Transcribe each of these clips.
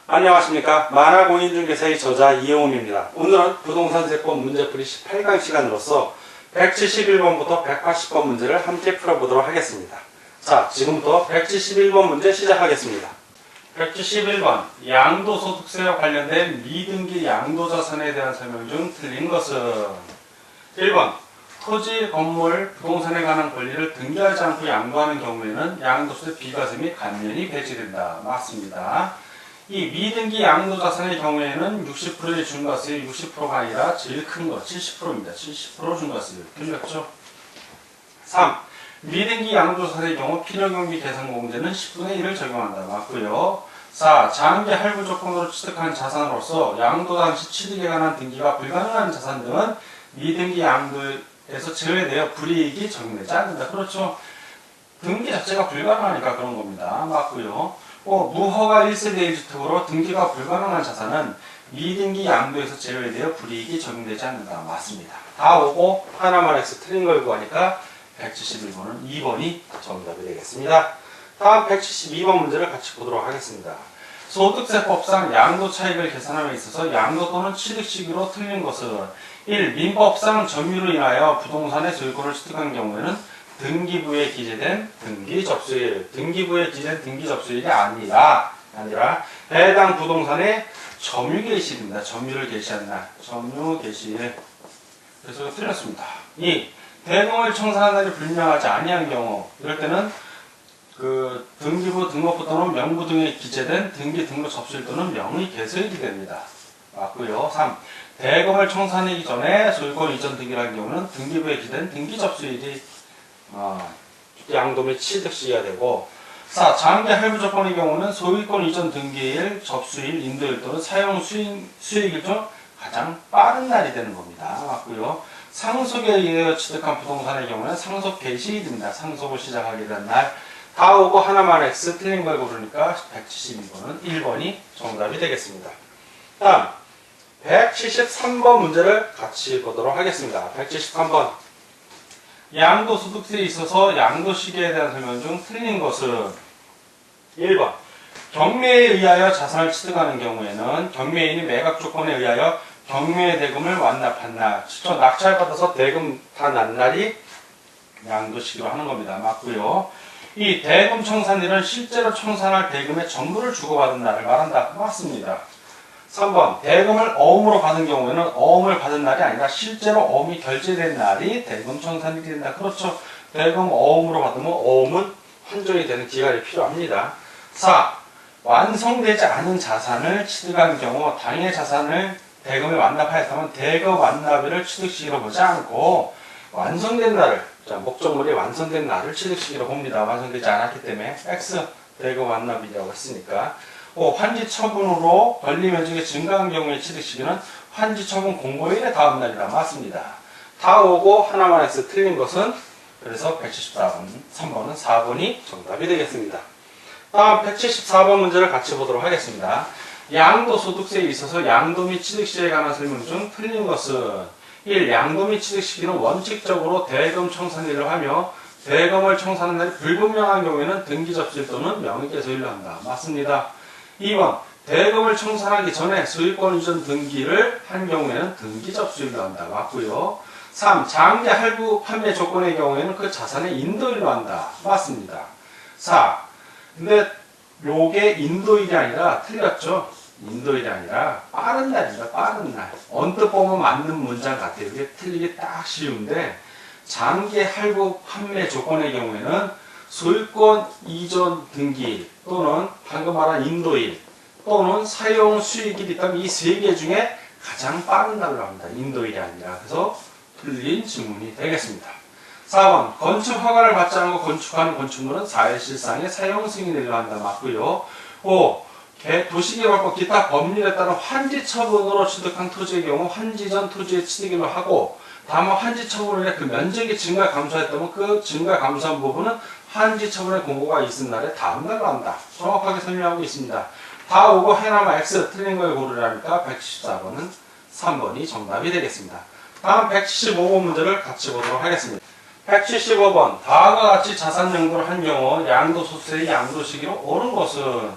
안녕하십니까. 만화공인중개사의 저자 이영훈입니다. 오늘은 부동산세법 문제풀이 18강 시간으로서 171번부터 180번 문제를 함께 풀어보도록 하겠습니다. 자, 지금부터 171번 문제 시작하겠습니다. 171번 양도소득세와 관련된 미등기 양도자산에 대한 설명 중 틀린 것은 1번 토지, 건물, 부동산에 관한 권리를 등기하지 않고 양도하는 경우에는 양도세 비과세 및 감면이 배제된다. 맞습니다. 이 미등기 양도자산의 경우에는 60%의 중과세율 60%가 아니라 제일 큰 거 70%입니다. 70% 중과세율. 틀렸죠? 3. 미등기 양도자산의 경우 필요경비 계산공제는 10분의 1을 적용한다. 맞고요. 4. 장기 할부 조건으로 취득한 자산으로서 양도 당시 취득에 관한 등기가 불가능한 자산 등은 미등기 양도에서 제외되어 불이익이 적용되지 않는다. 그렇죠? 등기 자체가 불가능하니까 그런 겁니다. 맞고요. 무허가 1세대 1주택으로 등기가 불가능한 자산은 미등기 양도에서 제외되어 불이익이 적용되지 않는다. 맞습니다. 다 오고 하나만 X 틀린 걸 구하니까 171번은 2번이 정답이 되겠습니다. 다음 172번 문제를 같이 보도록 하겠습니다. 소득세법상 양도 차익을 계산함에 있어서 양도 또는 취득 시기로 틀린 것은 1. 민법상 점유로 인하여 부동산의 소유권을 취득한 경우에는 등기부에 기재된 등기 접수일, 등기부에 기재된 등기 접수일이 아니라 해당 부동산의 점유 개시일입니다. 점유를 개시한 날, 점유 개시일. 그래서 틀렸습니다. 2. 대금을 청산한 날이 불명하지 아니한 경우, 이럴 때는 그 등기부 등록부 또는 명부 등에 기재된 등기 등록 접수일 또는 명의 개소일이 됩니다. 맞고요. 3. 대금을 청산하기 전에 소유권 이전 등기를 한 경우는 등기부에 기재된 등기 접수일이 양도 및 취득 시기가 되고, 4. 장기 할부 조건의 경우는 소유권 이전 등기일, 접수일, 인도일 또는 사용 수익일 중 가장 빠른 날이 되는 겁니다. 맞고요. 상속에 의하여 취득한 부동산의 경우는 상속 개시일입니다. 상속을 시작하게 된 날. 다 오고 하나만 X 틀린 걸 고르니까 172번은 1번이 정답이 되겠습니다. 다음 173번 문제를 같이 보도록 하겠습니다. 173번 양도소득세에 있어서 양도시기에 대한 설명 중 틀린 것은 1번 경매에 의하여 자산을 취득하는 경우에는 경매인이 매각 조건에 의하여 경매 대금을 완납한 날, 직접 낙찰받아서 대금 다 난 날이 양도시기로 하는 겁니다. 맞고요. 이 대금 청산일은 실제로 청산할 대금의 전부를 주고받은 날을 말한다. 맞습니다. 3번 대금을 어음으로 받은 경우에는 어음을 받은 날이 아니라 실제로 어음이 결제된 날이 대금 청산일이 된다. 그렇죠. 대금 어음으로 받으면 어음은 환전이 되는 기간이 필요합니다. 4. 완성되지 않은 자산을 취득한 경우 당해 자산을 대금에 완납하였다면 대금 완납일을 취득시기로 보지 않고 완성된 날을, 자, 목적물이 완성된 날을 취득시기로 봅니다. 완성되지 않았기 때문에 X 대금 완납이라고 했으니까. 환지 처분으로 권리 면적이 증가한 경우의 취득 시기는 환지 처분 공고일의 다음 날이다. 맞습니다. 다 오고 하나만 X 틀린 것은 그래서 174번, 3번은 4번이 정답이 되겠습니다. 다음 174번 문제를 같이 보도록 하겠습니다. 양도소득세에 있어서 양도 및 취득 시기에 관한 설명 중 틀린 것은 1. 양도 및 취득 시기는 원칙적으로 대금 청산일로 하며 대금을 청산하는 날이 불분명한 경우에는 등기 접수일 또는 명의 개소일로 한다. 맞습니다. 2번 대금을 청산하기 전에 소유권 이전 등기를 한 경우에는 등기 접수일로 한다. 맞고요. 3. 장기 할부 판매 조건의 경우에는 그 자산의 인도일로 한다. 맞습니다. 4. 근데 요게 인도일이 아니라 틀렸죠. 인도일이 아니라 빠른 날입니다. 빠른 날. 언뜻 보면 맞는 문장 같아요. 이게 틀리기 딱 쉬운데 장기 할부 판매 조건의 경우에는 소유권 이전 등기일 또는 방금 말한 인도일 또는 사용 수익일이 있다면 이 세 개 중에 가장 빠른 날로 합니다. 인도일이 아니라. 그래서 틀린 질문이 되겠습니다. 4번 건축 허가를 받지 않고 건축하는 건축물은 사회실상의 사용 승인일로 한다. 맞고요. 5. 도시개발법 기타 법률에 따른 환지 처분으로 취득한 토지의 경우 환지 전 토지의 취득일로 하고, 다만 환지 처분을 해 그 면적이 증가 감소했다면 그 증가 감소한 부분은 환지 처분의 공고가 있은 날에 다음 날로 한다. 정확하게 설명하고 있습니다. 다 오고 하나만 X 틀린 걸 고르라니까 174번은 3번이 정답이 되겠습니다. 다음 175번 문제를 같이 보도록 하겠습니다. 175번 다음과 같이 자산 양도를 한 경우 양도소득세의 양도 시기로 옳은 것은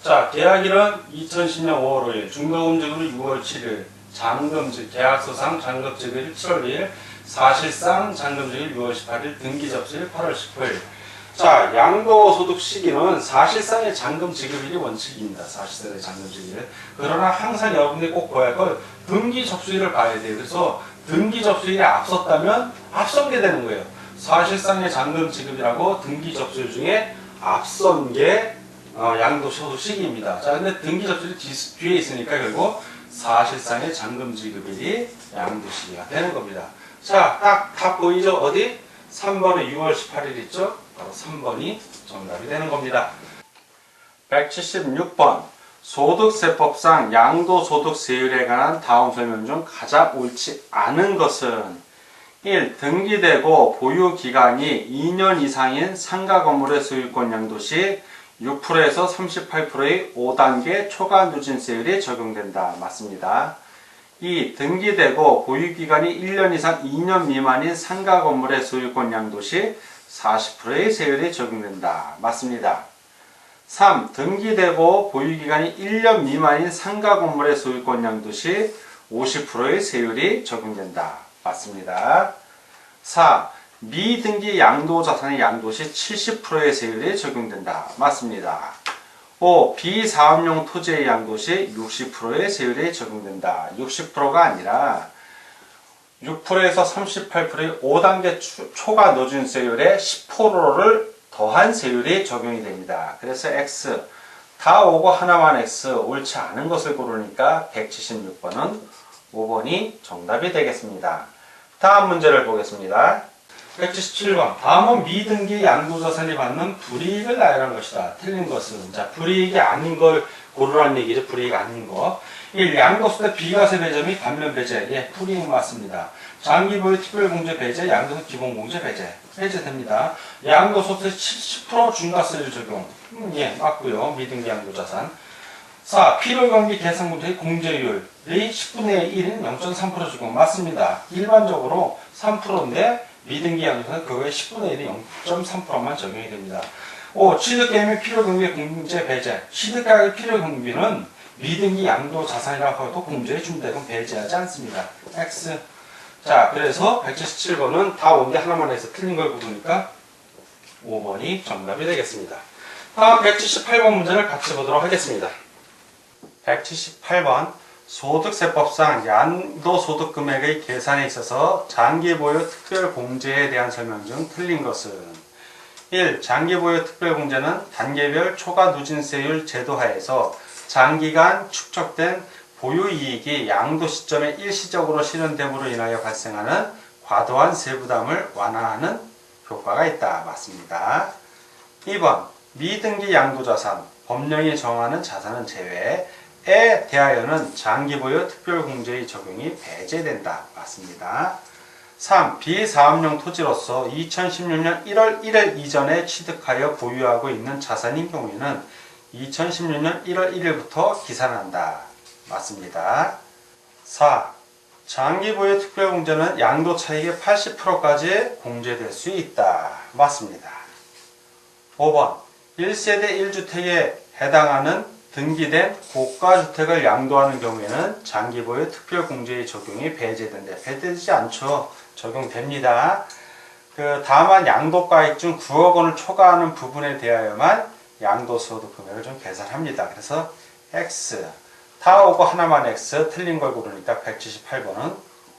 자, 계약일은 2010년 5월 5일, 중도금지급일 6월 7일, 잔금즉, 계약서상 잔금즉일 7월 2일, 사실상 잔금즉일 6월 18일, 등기접수일 8월 19일. 자, 양도소득 시기는 사실상의 잔금지급일이 원칙입니다. 사실상의 잔금지급일. 그러나 항상 여러분들이 꼭 봐야 할 건 등기접수일을 봐야 돼요. 그래서 등기접수일이 앞섰다면 앞선 게 되는 거예요. 사실상의 잔금지급이라고 등기접수일 중에 앞선 게 양도소득 시기입니다. 자, 근데 등기접수일이 뒤에 있으니까 결국 사실상의 잔금지급일이 양도시기가 되는 겁니다. 자, 딱 답 보이죠? 어디? 3번에 6월 18일 있죠? 바로 3번이 정답이 되는 겁니다. 176번 소득세법상 양도소득세율에 관한 다음 설명 중 가장 옳지 않은 것은 1. 등기되고 보유기간이 2년 이상인 상가 건물의 소유권 양도 시 6%에서 38%의 5단계 초과 누진세율이 적용된다. 맞습니다. 2. 등기되고 보유기간이 1년 이상 2년 미만인 상가 건물의 소유권 양도 시 40%의 세율이 적용된다. 맞습니다. 3. 등기되고 보유기간이 1년 미만인 상가 건물의 소유권 양도 시 50%의 세율이 적용된다. 맞습니다. 4. 미등기 양도자산의 양도 시 70%의 세율이 적용된다. 맞습니다. 5. 비사업용 토지의 양도 시 60%의 세율이 적용된다. 60%가 아니라 6%에서 38%의 5단계 초과 누진세율에 10%를 더한 세율이 적용이 됩니다. 그래서 X 다 오고 하나만 X 옳지 않은 것을 고르니까 176번은 5번이 정답이 되겠습니다. 다음 문제를 보겠습니다. 177번 다음은 미등기 양도자산이 받는 불이익을 나열한 것이다. 틀린 것은 자 불이익이 아닌 걸 고르라는 얘기죠. 불이익 아닌 거. 1. 양도소득 비과세 배제 및 반면 배제. 예, 불이익 맞습니다. 장기보유 특별공제 배제, 양도소득 기본공제 배제. 배제됩니다. 양도소득 70% 중과세율 적용. 예, 맞고요. 미등기 양도자산. 4. 필요경비 계산금액의 공제율이 10분의 1인 0.3% 적용. 맞습니다. 일반적으로 3%인데 미등기 양도자산 그거의 10분의 1인 0.3%만 적용이 됩니다. 5. 취득계획 및 필요경비 공제 배제. 취득가격 필요경비는 미등기 양도자산이라고 해도 공제에 준대금 배제하지 않습니다. X. 자, 그래서 177번은 다 온 게 하나만 해서 틀린 걸 고르니까 5번이 정답이 되겠습니다. 다음 178번 문제를 같이 보도록 하겠습니다. 178번 소득세법상 양도소득금액의 계산에 있어서 장기보유 특별공제에 대한 설명 중 틀린 것은 1. 장기보유 특별공제는 단계별 초과 누진세율 제도 하에서 장기간 축적된 보유이익이 양도 시점에 일시적으로 실현됨으로 인하여 발생하는 과도한 세부담을 완화하는 효과가 있다. 맞습니다. 2번 미등기 양도자산, 법령이 정하는 자산은 제외에 대하여는 장기보유 특별공제의 적용이 배제된다. 맞습니다. 3. 비사업용 토지로서 2016년 1월 1일 이전에 취득하여 보유하고 있는 자산인 경우에는 2016년 1월 1일부터 기산한다. 맞습니다. 4. 장기보유 특별공제는 양도 차익의 80%까지 공제될 수 있다. 맞습니다. 5번 1세대 1주택에 해당하는 등기된 고가주택을 양도하는 경우에는 장기보유 특별공제의 적용이 배제된다. 배제되지 않죠. 적용됩니다. 다만 양도가액 중 9억 원을 초과하는 부분에 대하여만 양도소득 금액을 좀 계산합니다. 그래서 X 다 오고 하나만 X 틀린 걸 고르니까 178번은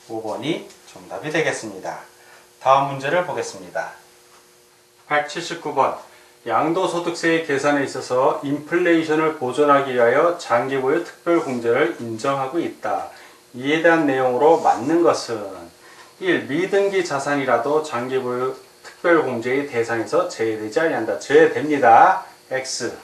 5번이 정답이 되겠습니다. 다음 문제를 보겠습니다. 179번 양도소득세의 계산에 있어서 인플레이션을 보존하기 위하여 장기보유 특별공제를 인정하고 있다. 이에 대한 내용으로 맞는 것은 1. 미등기 자산이라도 장기보유 특별공제의 대상에서 제외되지 아니한다. 제외됩니다. X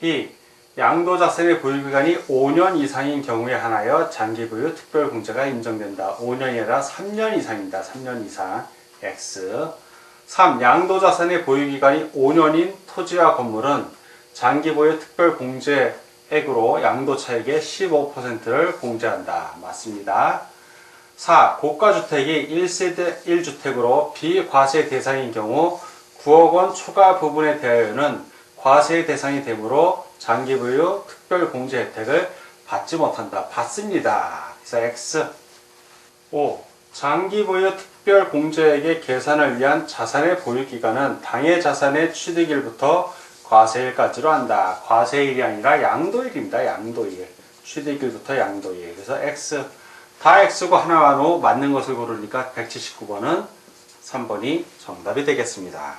2. 양도자산의 보유기간이 5년 이상인 경우에 한하여 장기보유 특별공제가 인정된다. 5년이 아니라 3년 이상입니다. 3년 이상. X 3. 양도자산의 보유기간이 5년인 토지와 건물은 장기보유 특별공제액으로 양도차익의 15%를 공제한다. 맞습니다. 4. 고가주택이 1세대 1주택으로 비과세 대상인 경우 9억 원 초과 부분에 대하여는 과세 대상이 되므로 장기 보유 특별 공제 혜택을 받지 못한다. 받습니다. 그래서 X. 5. 장기 보유 특별 공제액의 계산을 위한 자산의 보유 기간은 당해 자산의 취득일부터 과세일까지로 한다. 과세일이 아니라 양도일입니다. 양도일. 취득일부터 양도일. 그래서 X. 다 X고 하나만 O 맞는 것을 고르니까 179번은 3번이 정답이 되겠습니다.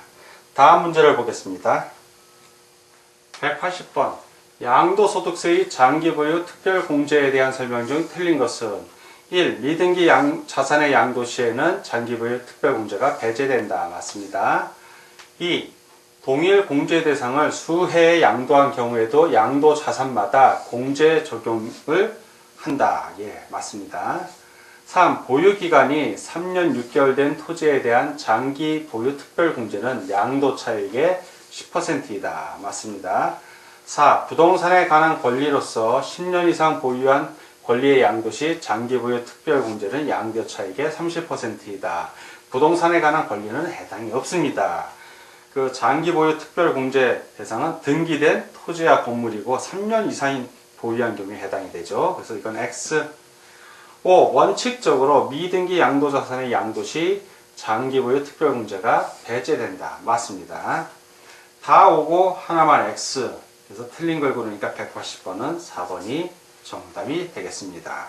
다음 문제를 보겠습니다. 180번. 양도소득세의 장기보유 특별공제에 대한 설명 중 틀린 것은 1. 미등기 자산의 양도 시에는 장기보유 특별공제가 배제된다. 맞습니다. 2. 동일 공제 대상을 수해에 양도한 경우에도 양도 자산마다 공제 적용을 한다. 예, 맞습니다. 3. 보유기간이 3년 6개월 된 토지에 대한 장기 보유 특별공제는 양도 차익의 10%이다. 맞습니다. 4. 부동산에 관한 권리로서 10년 이상 보유한 권리의 양도 시 장기 보유 특별공제는 양도 차익의 30%이다. 부동산에 관한 권리는 해당이 없습니다. 그 장기 보유 특별공제 대상은 등기된 토지와 건물이고 3년 이상 보유한 경우에 해당이 되죠. 그래서 이건 X. 5. 원칙적으로 미등기 양도자산의 양도 시 장기 보유 특별공제가 배제된다. 맞습니다. 다 오고 하나만 X. 그래서 틀린 걸 고르니까 180번은 4번이 정답이 되겠습니다.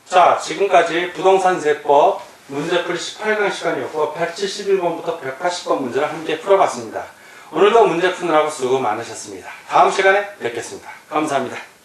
자, 지금까지 부동산세법 문제풀이 18강 시간이었고 171번부터 180번 문제를 함께 풀어봤습니다. 오늘도 문제 푸느라고 수고 많으셨습니다. 다음 시간에 뵙겠습니다. 감사합니다.